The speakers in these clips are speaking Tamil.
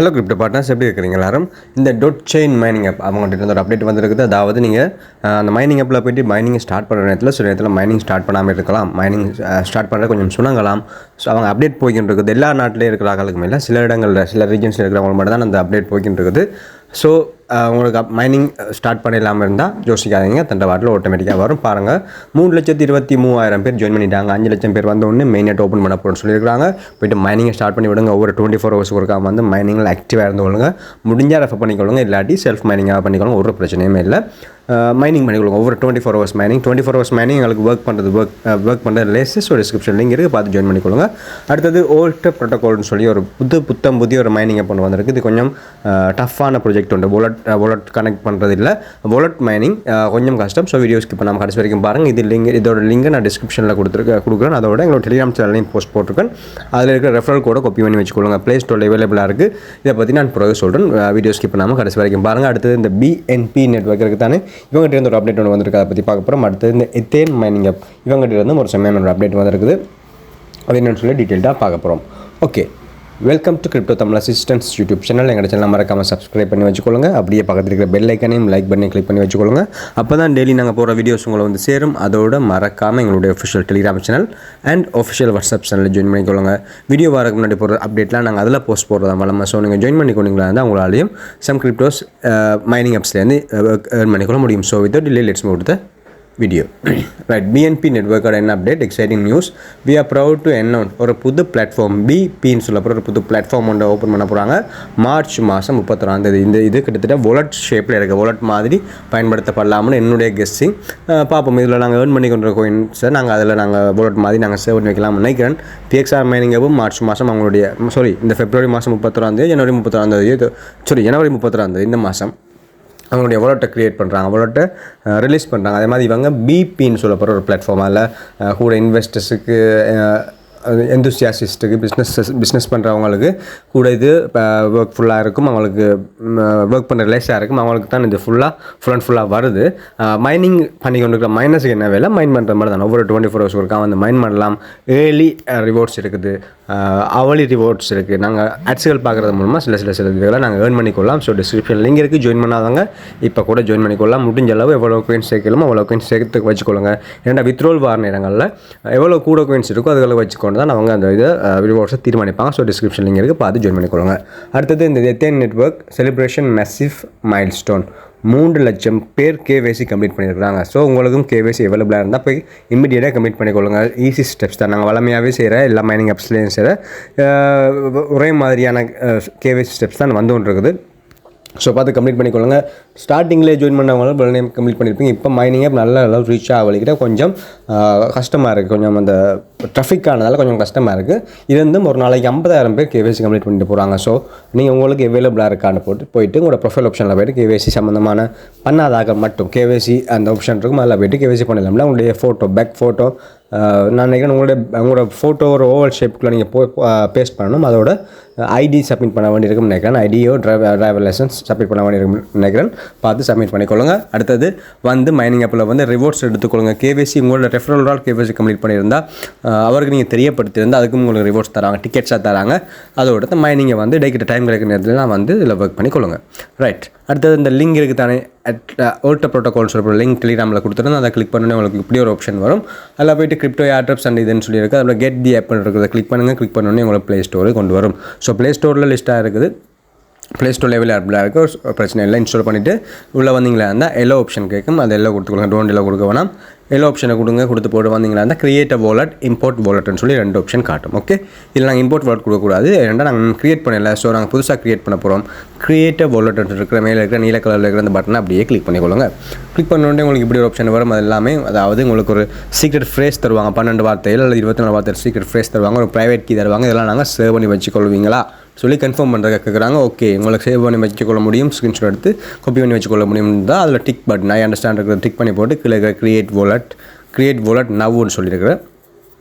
ஹலோ கிரிப்டோ பார்ட்னர்ஸ், எப்படி இருக்கிறீங்க எல்லாரும்? இந்த dotchain மைனிங் ஆப் அவங்கள்ட்ட ஒரு அப்டேட் வந்துருக்குது. அதாவது நீங்கள் அந்த மைனிங் ஆப்பில் போய்ட்டு மைனிங் ஸ்டார்ட் பண்ணுற நேரத்தில் சில நேரத்தில் மைனிங் ஸ்டார்ட் பண்ணாமல் இருக்கலாம். மைனிங் ஸ்டார்ட் பண்ணுறது கொஞ்சம் சுணங்கலாம். ஸோ அவங்க அப்டேட் போய்கிட்டு இருக்குது. எல்லா நாட்டிலையும் இருக்கிற ஆளுக்குமே இல்லை, சில இடங்களில் சில ரீஜன்ஸில் இருக்கிறவங்க மட்டும் தான் அந்த அப்டேட் போய்கிட்டு இருக்குது. ஸோ உங்களுக்கு மைனிங் ஸ்டார்ட் பண்ணிடலாமல் இருந்தால் யோசிக்காதீங்க, தண்டை வாட்டில் ஆட்டோமேட்டிக்காக வரும். பாருங்கள், 3,23,000 பேர் ஜாயின் பண்ணிட்டாங்க. 5 லட்சம் பேர் வந்தோடனே மெயினட் ஓப்பன் பண்ண போகிறோன்னு சொல்லியிருக்காங்க. போய்ட்டு மைனிங்கை ஸ்டார்ட் பண்ணி விடுங்க. ஒவ்வொரு 24 ஹவர்ஸ் ஒருக்காக வந்து மைனிங்கில் ஆக்டிவாக இருந்து கொள்ளுங்க. முடிஞ்சால் ரெஃபர் பண்ணிக்கொள்ளுங்க, இல்லாட்டி செல்ஃப் மைனிங்காக பண்ணிக்கொள்ளுங்க. ஒரு பிரச்சனையுமே இல்லை. மைனிங் பண்ணிக்கொள்ளுங்க. ஒவ்வொரு 24 ஹவர்ஸ் மைனிங். 24 ஹவர்ஸ் மைனிங் எங்களுக்கு ஒர்க் பண்ணுறது லேசஸ் ஒரு டிஸ்கிரிப்ஷன் லிங்க் இருக்குது, பார்த்து ஜாயின் பண்ணிக்கொள்ளுங்க. அடுத்தது ஓல்ட் ப்ரோட்டோகால்னு சொல்லி ஒரு புதிய ஒரு மைனிங்கை கொண்டு வந்திருக்கு. இது கொஞ்சம் டஃப்பான ப்ராஜெக்ட் உண்டு. வாலெட் கனெக்ட் பண்ணுறது இல்லை, வாலெட் மைனிங் கொஞ்சம் கஷ்டம். ஸோ வீடியோஸ் இப்போ நம்ம கடைசி வரைக்கும் பாருங்கள். இதோட லிங்கை நான் டிஸ்கிரிப்ஷனில் கொடுக்குறேன். அதோட எங்களோட டெலிகிராம் சேனலையும் போஸ்ட் போட்டிருக்கேன். அதில் இருக்கிற ரெஃபரல் கோடை காப்பி பண்ணி வச்சுக்கொள்ளுங்க. ப்ளே ஸ்டோரில் அவைலபிளாக இருக்குது. இதை பற்றி நான் பிறகு சொல்கிறேன். வீடியோ ஸ்கிப் பண்ணாமல் கடைசி வரைக்கும் பாருங்கள். அடுத்தது இந்த BNB நெட்வொர்க் இருக்குது தானே, இவங்ககிட்ட இருந்து ஒரு அப்டேட் ஒன்று வந்திருக்கு, அதை பற்றி பார்க்க போகிறோம். அடுத்தது இந்த athene மைனிங் ஆப், இவங்ககிட்ட இருந்து ஒரு செம்மையான ஒரு அப்டேட் வந்திருக்குது. அது என்னென்னு சொல்லி டீட்டெயில்டாக பார்க்க போகிறோம். Okay, welcome to crypto Tamil assistance YouTube channel. எங்கள் சேனல் மறக்காமல் சப்ஸ்கிரைப் பண்ணி வச்சுக்கொள்ளுங்க. அப்படியே பக்கத்தில் இருக்கிற பெல் ஐக்கனையும் லைக் பண்ணி கிளிக் பண்ணி வச்சுக்கொள்ளுங்க. அப்போ தான் டெய்லி நாங்கள் போகிற வீடியோஸ் உங்களை வந்து சேரும். அதோட மறக்காமல் எங்களுடைய official Telegram channel and official WhatsApp சேனலில் ஜாயின் பண்ணிக்கொள்ளுங்க. வீடியோ வரக்கு முன்னாடி போகிற அப்டேட்லாம் நாங்கள் அதில் போஸ்ட் போடுறதா வளமாக. ஸோ நீங்கள் ஜாயின் பண்ணிக்கொண்டீங்களா இருந்தால் உங்களாலையும் சம் கிரிப்டோஸ் மைனிங் ஆப்ஸ்லேருந்து ஏர்ன் பண்ணிக்கொள்ள முடியும். So with delay let's move to the video. Right, BNB நெட்வொர்க்கோட என்ன update, exciting news. We are proud to announce ஒரு புது பிளாட்ஃபார்ம் பின்னு சொல்லப்போ ஒரு புது பிளாட்ஃபார்ம் ஒன்று ஓப்பன் பண்ண போகிறாங்க மார்ச் மாதம் 31 இந்த இது கிட்டத்தட்ட வாலெட் ஷேப்பில் இருக்குது. வாலெட் மாதிரி பயன்படுத்தப்படலாம்னு என்னுடைய கெஸ்ஸிங். பார்ப்போம். இதில் நாங்கள் ஏர்ன் பண்ணி கொண்ட கோயின்ஸை நாங்கள் வாலெட் மாதிரி நாங்கள் சேவ் பண்ணி வைக்கலாம் நினைக்கிறேன். PXR மைனிங்கும் மார்ச் மாதம் அவங்களுடைய இந்த பிப்ரவரி மாதம் 31 ஜனவரி 31 ஜனவரி 31 இந்த மாதம் அவங்களுடைய வாலெட்டை க்ரியேட் பண்ணுறாங்க, வாலெட்டை ரிலீஸ் பண்ணுறாங்க. அதே மாதிரி இவங்க பின்னு சொல்லப்படுற ஒரு பிளாட்ஃபார்ம். அதில் கூட இன்வெஸ்டர்ஸுக்கு, எந்தூசியாசிஸ்ட்டுக்கு, பிஸ்னஸ் பண்ணுறவங்களுக்கு கூட இது ஒர்க் ஃபுல்லாக இருக்கும். அவங்களுக்கு ஒர்க் பண்ணுற ரிலேஸாக இருக்கும். அவங்களுக்கு தான் இது ஃபுல் அண்ட் ஃபுல்லாக வருது. மைனிங் பண்ணி கொண்டு இருக்கிற மைனஸுக்கு என்ன வேலை, மைன் பண்ணுற மாதிரி தான். ஒவ்வொரு 24 ஹவர்ஸ் ஒருக்காக வந்து மைன் பண்ணலாம். ஏர்லி ரிவார்ட்ஸ் இருக்குது, அவலி ரிவார்ட்ஸ் இருக்குது. நாங்கள் ஆட்ஸுகள் பார்க்குறது மூலமாக சில இதுகளை நாங்கள் ஏர்ன் பண்ணிக்கொள்ளலாம். ஸோ டிஸ்கிரிப்ஷன் லிங்க் இருக்குது, ஜாயின் பண்ணாதவங்க இப்போ கூட ஜாயின் பண்ணிக்கொள்ளலாம். முடிஞ்ச அளவு எவ்வளோ கோயின்ஸ் சேர்க்கலாமோ அவ்வளோ கோயின்ஸ் சேர்த்து வச்சுக்கொள்ளுங்க. ஏன்னா வித்ரோல் வார நேரங்களில் எவ்வளோ கூட கோயின்ஸ் இருக்கோ அதுகளை வச்சுக்கொண்டு தான் அவங்க அந்த இதை ரிவார்ட்ஸை தீர்மானிப்பாங்க. ஸோ டிஸ்கிரிப்ஷன் லிங்க் இருக்குது, பார்த்து ஜாயின் பண்ணிக்கொள்ளுங்க. அடுத்தது இந்த athene network celebration massive milestone. 3 லட்சம் பேர் KYC கம்ப்ளீட் பண்ணியிருக்காங்க. ஸோ உங்களுக்கும் KYC அவைலபிளாக இருந்தால் போய் இம்மிடியேட்டாக கம்ப்ளீட் பண்ணிக்கொள்ளுங்க. ஈஸி ஸ்டெப்ஸ் தான். நாங்கள் வளமையாகவே செய்கிற எல்லா மைனிங் ஆப்ஸ்லேயும் செய்கிற ஒரே மாதிரியான KYC ஸ்டெப்ஸ் தான் வந்து கொண்டு இருக்குது. ஸோ பார்த்து கம்ப்ளீட் பண்ணிக்கொள்ளுங்க. ஸ்டார்டிங்கில் ஜாயின் பண்ணவங்களும் பல கம்ப்ளீட் பண்ணியிருப்பீங்க. இப்போ மைனிங் ஆப் நல்ல அளவு ரீச் ஆகலிக்கிட்ட கொஞ்சம் கஷ்டமாக இருக்குது. கொஞ்சம் அந்த ட்ராஃபிக் ஆனதால் கொஞ்சம் கஷ்டமாக இருக்குது. இருந்தும் ஒரு நாளைக்கு 50,000 பேர் KYC கம்ப்ளீட் பண்ணிட்டு போகிறாங்க. ஸோ நீங்கள் உங்களுக்கு அவைலபிளாக இருக்கான்னு போயிட்டு உங்களோட ப்ரொஃபைல் ஆப்ஷனில் போய்ட்டு KYC சம்மந்தமான பண்ணாதாக மட்டும் KYC அந்த ஆப்ஷன் இருக்கும், அதில் போய்ட்டு KYC பண்ணலாம்ல. உங்களுடைய ஃபோட்டோ, பேக் ஃபோட்டோ, நான் நினைக்கிறேன் உங்களோட ஃபோட்டோ ஒரு ஓவல் ஷேப்புக்குள்ளே நீங்கள் பேஸ்ட் பண்ணணும். அதோட ID சப்மிட் பண்ண வேண்டியிருக்கும்னு நினைக்கிறேன். ஐடியோ டிரைவர் லைசன்ஸ் சப்மிட் பண்ண வேண்டியிருக்கும்னு நினைக்கிறேன். பார்த்து சப்மிட் பண்ணிக்கொள்ளுங்க. அடுத்தது வந்து மைனிங் ஆப்பில் வந்து ரிவார்ட்ஸ் எடுத்துக்கொள்ளுங்க. KYC உங்களோட ரெஃபரல் KYC கம்ப்ளீட் பண்ணியிருந்தால் அவருக்கு நீங்கள் தெரியப்படுத்தியிருந்தால் அதுக்கும் உங்களுக்கு ரிவார்ட்ஸ் தராங்க, டிக்கெட்ஸாக தராங்க. அதோட மைனிங்கை வந்து இடைக்கிட்ட டைம் கிடைக்கிற நேரத்தில் வந்து இதில் ஒர்க் பண்ணிக்கொள்ளுங்க. ரைட், அடுத்தது இந்த லிங்க் இருக்குது தானே, ஓல்ட் ப்ரோட்டோகால் சொல்கிற லிங்க் டெலிகிராமில் கொடுத்துட்டு அதை கிளிக் பண்ணி உங்களுக்கு இப்படி ஒரு ஆப்ஷன் வரும். அதில் போய்ட்டு கிரிப்டோ ஏர்ட்ராப்ஸ் அண்ட் இதுன்னு சொல்லியிருக்கு. அதில் கெட் தி ஆப் இருக்கிறத கிளிக் பண்ணுங்கள். கிளிக் பண்ணோன்னே உங்களுக்கு ப்ளே ஸ்டோருக்கு கொண்டு வரும். ஸோ ப்ளே ஸ்டோரில் லிஸ்ட்டாக இருக்குது. ப்ளே ஸ்டோர் லெவலில் ஆப்பில் இருக்குது, பிரச்சனை இல்லை. இன்ஸ்டால் பண்ணிவிட்டு உள்ளே வந்தீங்களா இருந்தால் எல்லோ ஆப்ஷன் கேட்கும், அது எல்லோ கொடுத்துக்கோங்க. டோன்ட் எல்லோ கொடுக்க வேணாம், எல்லோ ஆப்ஷனை கொடுத்து போட்டு வந்தீங்களா இருந்தால் கிரியேட் வாலெட், இம்போர்ட் வாலெட்னு சொல்லி 2 ஆப்ஷன் காட்டும். ஓகே, இதில் நாங்கள் இம்போர்ட் வாலெட் கொடுக்கக்கூடாது, ஏன்னா நாங்கள் க்ரியேட் பண்ணல. ஸோ நாங்கள் புதுசாக க்ரியேட் பண்ண போகிறோம். கிரியேட் வாலெட் இருக்கிற மேலே இருக்கிற நீல கலரில் இருக்கிற அந்த பட்டனை அப்படியே கிளிக் பண்ணிக்கொள்ளுங்க. கிளிக் பண்ணோடனே உங்களுக்கு இப்படி ஒரு ஆப்ஷன் வரும். அது எல்லாமே அதாவது உங்களுக்கு ஒரு சீக்ரெட் ஃப்ரேஸ் தருவாங்க, 12 வார்த்தைகள் அல்லது 24 வார்த்தை சீக்ரெட் ஃப்ரேஸ் தருவாங்க, ஒரு ப்ரைவேட் கீ தருவாங்க. இதெல்லாம் நாங்கள் சேவ் பண்ணி வச்சுக்கொள்வீங்களா சொல்லி கன்ஃபார்ம் பண்ணுறதுக்கு கேட்குறாங்க. ஓகே, உங்களுக்கு சேவ் பண்ணி வச்சுக்கொள்ள முடியும், ஸ்க்ரீன்ஷாட் எடுத்து காப்பி பண்ணி வச்சுக்கொள்ள முடியும் தான். அதில் டிக் பட்டன் ஐ அண்டர்ஸ்டாண்ட் இருக்கிற டிக் பண்ணி போட்டு கீழே கிரியேட் வாலெட் நவ்வுன்னு சொல்லியிருக்கிறேன்.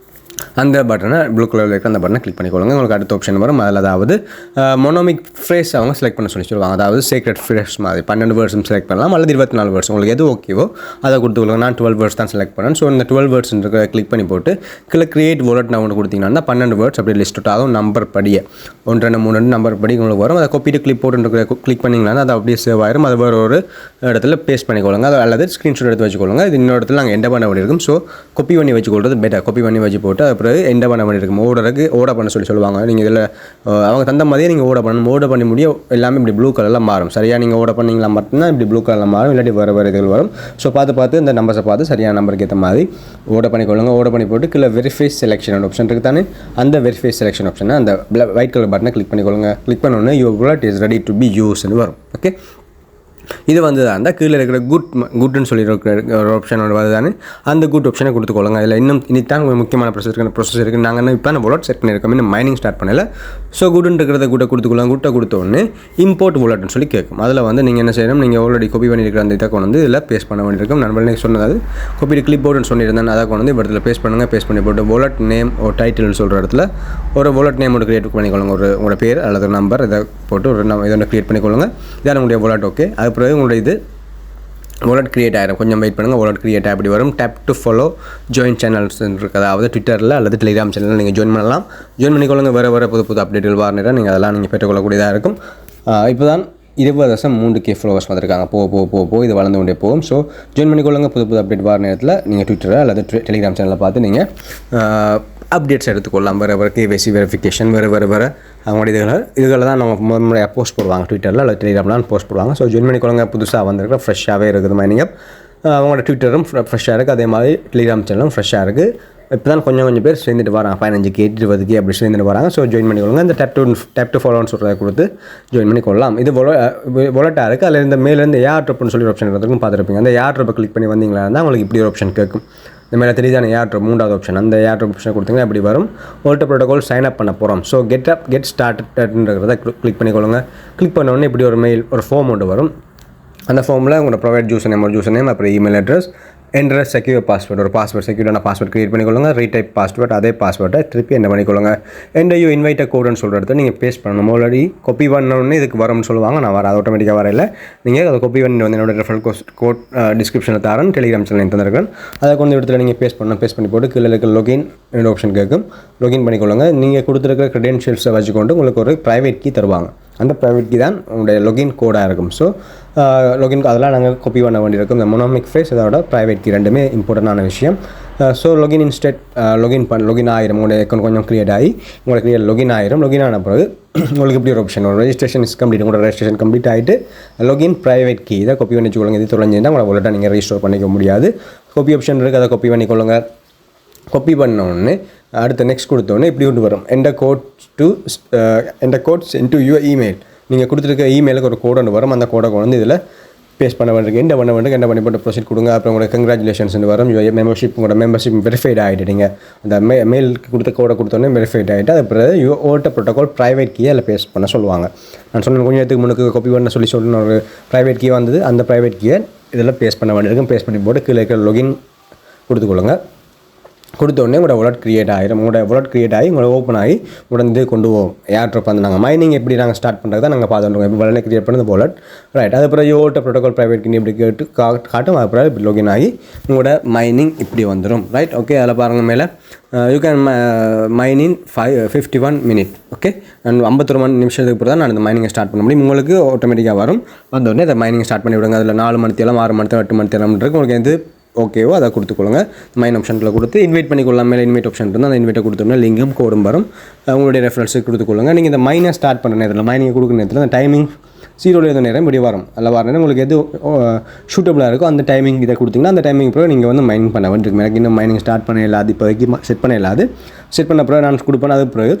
அந்த பட்டனை ப்ளூ கலரில் இருக்கிற அந்த பட்டனை கிளிக் பண்ணிக்கொள்ளுங்க. உங்களுக்கு அடுத்த ஆப்ஷன் வரும். அதில் அதாவது மொனோமிக் ஃப்ரேஸ் அவங்க செலக்ட் பண்ண சொல்லுவாங்க. அதாவது சீக்ரெட் ஃப்ரேஸ் மாதிரி 12 வேர்ட்ஸும் செலக்ட் பண்ணலாம் அல்லது 24 வேர்ட்ஸ் உங்களுக்கு எது ஓகேவோ அதை கொடுத்துக்கொள்ளுங்க. நான் 12 வேர்ட்ஸ் தான் செலக்ட் பண்ணேன். ஸோ இந்த 12 வேர்ட்ஸ் கிளிக் பண்ணி போட்டு கீழே கிரியேட் வாலெட் நான் ஒன்று கொடுத்தீங்கன்னா 12 வேர்ட்ஸ் அப்படி லிஸ்ட் அவுட் ஆகும். நம்பர் படியே 1 2 3 நம்பர் படி உங்களுக்கு வரும். அதை காப்பி கிளிக் போட்டு கிளிக் பண்ணிங்கன்னா அது அப்படியே சேவ் ஆயிரும். அது வேறு ஒரு இடத்துல பேஸ்ட் பண்ணிக்கொள்ளுங்க. அது அல்லது ஸ்க்ரீன்ஷாட் எடுத்து வச்சுக்கொள்ளுங்க. இது இன்னொரு இடத்துல நாங்கள் என்டர் பண்ண வேண்டியிருக்கும். ஸோ காப்பி பண்ணி வச்சுக்கொள்றது பெட்டர். காப்பி பண்ணி வச்சு போட்டு அப்புறம் என்டர் பண்ண வேண்டியிருக்கும். ஓட பண்ண சொல்லுவாங்க. நீங்கள் இதில் அவங்க தந்த மாதிரியே நீங்கள் ஓட பண்ணணும். ஓட பண்ணி முடியும் எல்லாமே இப்படி ப்ளூ கலரில் மாறும். சரியாக நீங்கள் ஓட பண்ணிங்களா மட்டும்தான் இப்படி ப்ளூ கலரில் மாறும். இல்லாட்டி வேறு இதுகள் வரும். ஸோ பார்த்து இந்த நம்பர்ஸை பார்த்து சரியான நம்பருக்கு ஏற்ற மாதிரி ஓட பண்ணிக்கொள்ளுங்க. ஓட பண்ணி போட்டு கீழே வெரிஃபை செலெக்ஷன் ஆப்ஷன் இருக்குது தானே, அந்த வெரிஃபை செலெக்ஷன் ஆப்ஷன் அந்த ஒயிட் கலர் பட்டனை கிளிக் பண்ணிக்கொள்ளுங்க. கிளிக் பண்ணோன்னே your wallet is ready to be யூஸ்ன்னு வரும். ஓகே, இது வந்து அந்த கீழே இருக்கிற குட்னு சொல்லியிருக்கிற ஒரு ஆப்ஷன் வருது தானே, அந்த குட் ஆப்ஷனை கொடுத்துக்கொள்ளுங்க. அதில் இன்னித்தான் முக்கியமான ப்ரொசஸ் இருக்குது. நாங்கள் இப்போ வாலெட் செட் பண்ணியிருக்கோம், இன்னும் மைனிங் ஸ்டார்ட் பண்ணல. ஸோ குட்னு இருக்கிறத கொடுத்துக்கொள்ளுங்க. குட்டை கொடுத்த உடனே இம்போர்ட் வாலெட்னு சொல்லி கேட்கும். அதில் வந்து நீங்கள் என்ன செய்யணும், நீங்கள் ஆல்ரெடி காப்பி பண்ணியிருக்கிற அந்த இதை கொண்டு வந்து இதில் பேஸ்ட் பண்ண வேண்டியிருக்கும். நான் சொன்னது காப்பி கிளிப் போர்டுன்னு சொல்லியிருந்தேன். அதை கொண்டு வந்து இப்போ இடத்துல பேஸ்ட் பண்ணுங்கள். பேஸ்ட் பண்ணி போட்டு வாலெட் நேம் ஒரு டைட்டில்னு சொல்கிற இடத்துல ஒரு வாலெட் நேம் ஒன்று கிரியேட் பண்ணிக்கொள்ளுங்க. உங்களோட பேர் அல்லது ஒரு நம்பர் இதை போட்டு ஒரு இதை ஒன்று கிரியேட் பண்ணிக்கொள்ளுங்க. இதான் உங்களுடைய வாலெட். ஓகே, அது பிறகு உங்களுடைய இது வாலெட் கிரியேட் ஆகிடும். கொஞ்சம் வெயிட் பண்ணுங்கள். வாலெட் கிரியேட் அப்படி வரும். Tape to follow join channels இருக்குது. அதாவது ட்விட்டரில் அல்லது டெலிகிராம் சேனலில் நீங்கள் ஜாயின் பண்ணலாம். ஜாயின் பண்ணிக்கொள்ளுங்க. வேறு புது அப்டேட்டுகள் வார நீங்கள் அதெல்லாம் நீங்கள் பெற்றுக்கொள்ளக்கூடியதாக இருக்கும். இப்போ தான் 20.3K ஃபாலோவர்ஸ் வந்திருக்காங்க. போ இது வளர்ந்து கொண்டே போகும். ஸோ ஜாயின் பண்ணிக்கொள்ளுங்க. புது அப்டேட் வர நேரத்தில் நீங்கள் ட்விட்டரை அல்லது டெலிகிராம் சேனலில் பார்த்து நீங்கள் அப்டேட்ஸ் எடுத்துக்கொள்ளலாம். வேறு கேவைசி வெரிஃபிகேஷன் வேறு அவங்களுடைய இதுகளை தான் நம்ம முறையாக போஸ்ட் போடுவாங்க. ட்விட்டரில் அல்லது டெலிகிராம்லாம் போஸ்ட் போடுவாங்க. ஸோ ஜாயின் பண்ணிக்கொள்ளுங்க. புதுசாக வந்திருக்கிற ஃப்ரெஷ்ஷாகவே இருக்குது மைனிங் அப். அவங்களோட ட்விட்டரும் ஃப்ரெஷ்ஷாக இருக்குது. அதே மாதிரி டெலிகிராம் சேனலும் ஃப்ரெஷ்ஷாக இருக்குது. இப்போ தான் கொஞ்சம் பேர் சேர்ந்துட்டு வராங்க. 15K 20K அப்படி சேர்ந்துட்டு வராங்க. ஸோ ஜாயின் பண்ணிக்கொள்ளுங்க. இந்த டேப் டு ஃபாலோன்னு சொல்கிறத கொடுத்து ஜாயின் பண்ணிக்கொள்ளலாம். இது வாலெட்டாக இருக்குது. அதில் இந்த மேலேருந்து ஏர் ட்ராப்னு சொல்லி ஒரு ஆப்ஷன் இருக்கும், பார்த்துருப்பீங்க. அந்த ஏர் ட்ராப்பை கிளிக் பண்ணி வந்தீங்களா இருந்தால் உங்களுக்கு இப்படி ஒரு ஆப்ஷன் கேட்கும். இந்த மேலே தெரியுதான ஏர் ட்ராப் 3வது ஆப்ஷன். அந்த ஏர் ட்ராப் ஆப்ஷனை கொடுத்தீங்கன்னா இப்படி வரும். வாலெட் ப்ரோட்டோகால் சைன் அப் பண்ண போகிறோம். ஸோ கெட் ஸ்டார்டட்ன்றத கிளிக் பண்ணிக்கொள்ளுங்க. கிளிக் பண்ண உடனே இப்படி ஒரு ஃபார்ம் ஒன்று வரும். அந்த ஃபார்மில் உங்களோட ப்ரொவைட் யூசர் நேம் அப்புறம் email address enter secure password, ஒரு பாஸ்வேர்ட் செக்யூரான பாஸ்வேர்ட் கிரியேட் பண்ணிக்கொள்ளுங்க. ரீடைப் பாஸ்வேர்ட், அதே பாஸ்வேர்டை திருப்பி என்ன பண்ணிக்கொள்ளுங்க. என்ட்ரு யூ இன்வைட் கோடுன்னு சொல்கிற இடத்துல நீங்கள் பேஸ்ட் பண்ணணும். ஆல்ரெடி காப்பி பண்ணணுன்னு இதுக்கு வரும்னு சொல்லுவாங்க. நான் அது ஆட்டோமேட்டிக்காக வரையில. நீங்கள் அதை காப்பி பண்ணி வந்து என்னோட ரெஃபரல் கோட் டிஸ்கிரிப்ஷனில் தரேன். டெலிகிராம் சேனல் தந்திருக்கேன். அதை கொண்டு இடத்துல நீங்கள் பேஸ்ட் பண்ணி போட்டு கீழே இருக்க லொகின் ஆப்ஷன் கேட்கும். லொகின் பண்ணிக்கொள்ளுங்க. நீங்கள் கொடுத்துருக்க க்ரெடென்ஷியல்ஸை வச்சுக்கொண்டு உங்களுக்கு ஒரு ப்ரைவேட் கீ தருவாங்க. அந்த ப்ரைவேட் கீ தான் உங்களுடைய லொகின் கோடாக இருக்கும். ஸோ லொகின் அதெல்லாம் நாங்கள் காப்பி பண்ண வேண்டியிருக்கும். இந்த மொனோமிக் ஃபேஸ் அதோட ப்ரைவேட் கீ ரெண்டுமே இம்பார்ட்டண்டான விஷயம். ஸோ லொகின் இன்ஸ்டெட் லொகின் ஆயிரும். உங்களுடைய அக்கௌண்ட் கொஞ்சம் க்ரியேட் ஆகி உங்களுக்கு லொகின் ஆயிரும். லொகின் ஆன பிறகு உங்களுக்கு இப்படி ஒரு ஆப்ஷன் வரும். Registration is complete. உங்களோட ரெஜிஸ்ட்ரேஷன் கம்ப்ளீட் ஆகிட்டு லொகின் ப்ரைவேட் கீ இதை காப்பி பண்ணி வச்சுக்கொள்ளுங்க. இது தொலைஞ்சிருந்தால் உங்களை வாலெட்டை நீங்கள் ரெஜிஸ்டர் பண்ணிக்க முடியாது. காப்பி ஆப்ஷன் இருக்குது, அதை காப்பி பண்ணிக்கொள்ளுங்க. காப்பி பண்ணோடனே அடுத்த நெக்ஸ்ட் கொடுத்தோடனே இப்படி ஒன்று வரும். Enter codes into your email. நீங்கள் கொடுத்துருக்க இமெயிலுக்கு ஒரு கோடு ஒன்று வரும். அந்த கோடை வந்து இதில் பேஸ்ட் பண்ண வேண்டியிருக்கு. என்ன பண்ணி போட்டு ப்ரொசீட் கொடுங்க. அப்புறம் உங்களோட கங்க்ராச்சுலேஷன்ஸ் வரும். உங்களோட மெம்பர்ஷிப் வெரிஃபைட் ஆகிட்டீங்க. அந்த மெயிலுக்கு கொடுத்த கோடை கொடுத்தோன்னே வெரிஃபைட் ஆகிட்டு அது பிறகு ஓட்ட ப்ரோட்டோகால் ப்ரைவேட் கீயை அதில் பேஸ்ட் பண்ண சொல்லுவாங்க. நான் சொன்ன கொஞ்சம் நேரத்துக்கு முன்னுக்கு காப்பி பண்ண சொல்லி ஒரு ப்ரைவேட் கீ வந்தது. அந்த ப்ரைவேட் கீயை இதில் பேஸ்ட் பண்ண வேண்டியிருக்கும். பேஸ்ட் பண்ணி போட்டு கீழே இருக்கிற லொகின் கொடுத்துக்கொள்ளுங்க. கொடுத்தோடனே உங்களோட வாலெட் கிரியேட் ஆகிடும். உங்களோட வாலெட் கிரியேட் ஆகி உங்களோட ஓப்பன் ஆகி உடனே கொண்டு போவோம். ஏர் ட்ராப் வந்து நாங்கள் மைனிங் எப்படி நாங்கள் ஸ்டார்ட் பண்ணுறது தான் நாங்கள் பார்த்துருக்கோம். இப்போ வாலெட் கிரியேட் பண்ணது வாலெட் ரைட். அது பிறகு ஓட்ட ப்ரோட்டோகால் ப்ரைவேட் கீ இப்படி கேட்டு காட்டும். அது பிறகு இப்படி லொகின் ஆகி உங்களோட மைனிங் இப்படி வந்துடும். ரைட். ஓகே, அதில் பாருங்கள் மேலே you can mine in 51 minutes. Okay, நான் 51 நிமிஷத்துக்கு அப்புறம் தான் நான் இந்த மைனிங்கை ஸ்டார்ட் பண்ண முடியும். உங்களுக்கு ஆட்டோமேட்டிக்காக வரும். வந்தோடனே அதை மைனிங் ஸ்டார்ட் பண்ணி விடுங்க. அதில் 4 மணி நேரம் 6 மணி நேரம் 8 மணி நேரம் இருக்குது. உங்களுக்கு எது ஓகேவோ அதை கொடுத்துக்கொள்ளுங்க. மைன் ஆப்ஷனில் கொடுத்து இன்வைட் பண்ணிக்கொள்ளலாம். மேலே இன்வைட் ஆப்ஷன் இருந்தால் அந்த இன்வைட்டை கொடுத்தோம்னா லிங்கும் கோடும் வரும். உங்களுடைய ரெஃபரன்ஸுக்கு கொடுத்துக்கொள்ளுங்க. நீங்கள் இந்த மைனை ஸ்டார்ட் பண்ணுற நேரத்தில் மைனிங்கை கொடுக்குற நேரத்தில் அந்த டைமிங் 0 நேரம் இப்படி வரும். அதில் வர நேரம் உங்களுக்கு எது ஷூட்டபுளாக இருக்கோ அந்த டைமிங் இதை கொடுத்தீங்கன்னா அந்த டைமிங் பிறகு நீங்கள் வந்து மைனிங் பண்ண வேண்டியிருக்கும். எனக்கு இன்னும் மைனிங் ஸ்டார்ட் பண்ண இல்லாது, இப்போதைக்கு செட் பண்ண இல்லாது. செட் பண்ண பிறகு நான் கொடுப்பேன். அது பிறகு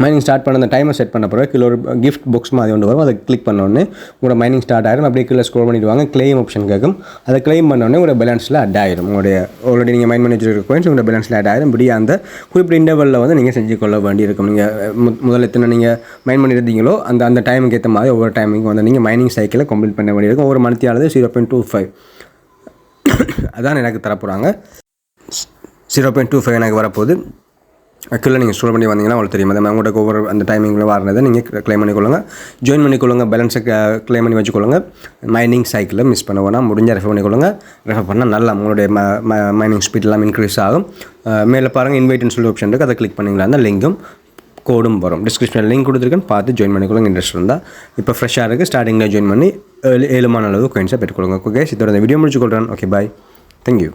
மைனிங் ஸ்டார்ட் பண்ண அந்த டைமை செட் பண்ண பிறகு கீழே ஒரு கிஃப்ட் பாக்ஸ் மாதிரி ஒன்று வரும். அதை கிளிக் பண்ணோடனே உங்களோட மைனிங் ஸ்டார்ட் ஆகிடும். அப்படியே கீழே ஸ்க்ரோல் பண்ணிவிடுவாங்க. கிளைம் ஆப்ஷன் கேட்கும். அதை கிளைம் பண்ணோடனே உங்களோட பேலன்ஸில் அட் ஆகிடும். உங்களுடைய ஆல்ரெடி நீங்கள் மைன் பண்ணி வச்சிருக்க கோயின்ஸ் உங்களோட பேலன்ஸில் அட் ஆகிடும். இப்படி அந்த குறிப்பிட்ட இன்டர்வலில் வந்து நீங்கள் செஞ்சு கொள்ள வேண்டியிருக்கும். நீங்கள் முதல்ல எத்தனை நீங்கள் மைன் பண்ணியிருந்தீங்களோ அந்த டைமுக்கு ஏற்ற மாதிரி ஒவ்வொரு டைமுக்கு வந்து நீங்கள் மைனிங் சைக்கிளை கம்ப்ளீட் பண்ண வேண்டியிருக்கும். ஒரு மணித்தியானது 0.25 அதான் எனக்கு தரப்போகிறாங்க. 0.25 எனக்கு வரப்போகுது. ஆக்சுவலாக நீங்கள் ஸ்டோர் பண்ணி வந்தீங்கன்னா உங்களுக்கு தெரியும். அதே உங்கள்கிட்ட ஒவ்வொரு அந்த டைமிங்கில் வரதை நீங்கள் க்ளைம் பண்ணிக்கொள்ளுங்க, ஜாயின் பண்ணிக்கொள்ளுங்க, பேலன்ஸை க்ளைம் பண்ணி வச்சுக்கொள்ளுங்க. மைனிங் சைக்கிளில் மிஸ் பண்ண வேணால் முடிஞ்ச ரெஃபர் பண்ணிக்கொள்ளுங்க. ரெஃபர் பண்ணால் நல்லா உங்களுடைய மைனிங் ஸ்பீட்லாம் இன்க்ரீஸ் ஆகும். மேலே பாருங்கள் இன்வைட்னு சொல்லி ஆப்ஷன் இருக்குது, அதை கிளிக் பண்ணிங்களா அந்த லிங்கும் கோடும் வரும். டிஸ்கிரிப்ஷனில் லிங்க் கொடுத்துருக்கேன்னு பார்த்து ஜாயின் பண்ணிக்கொள்ளுங்க. இன்ட்ரெஸ்ட் இருந்தால் இப்போ ஃப்ரெஷ்ஷாக இருக்குது, ஸ்டார்டிங்கில் ஜாயின் பண்ணி 7 அளவு காயின்ஸாக பெற்றுக்கொள்ளுங்க. ஓகே, இதோட இந்த வீடியோ முடிச்சுக்கொள்கிறேன். ஓகே, பாய், தேங்க்யூ.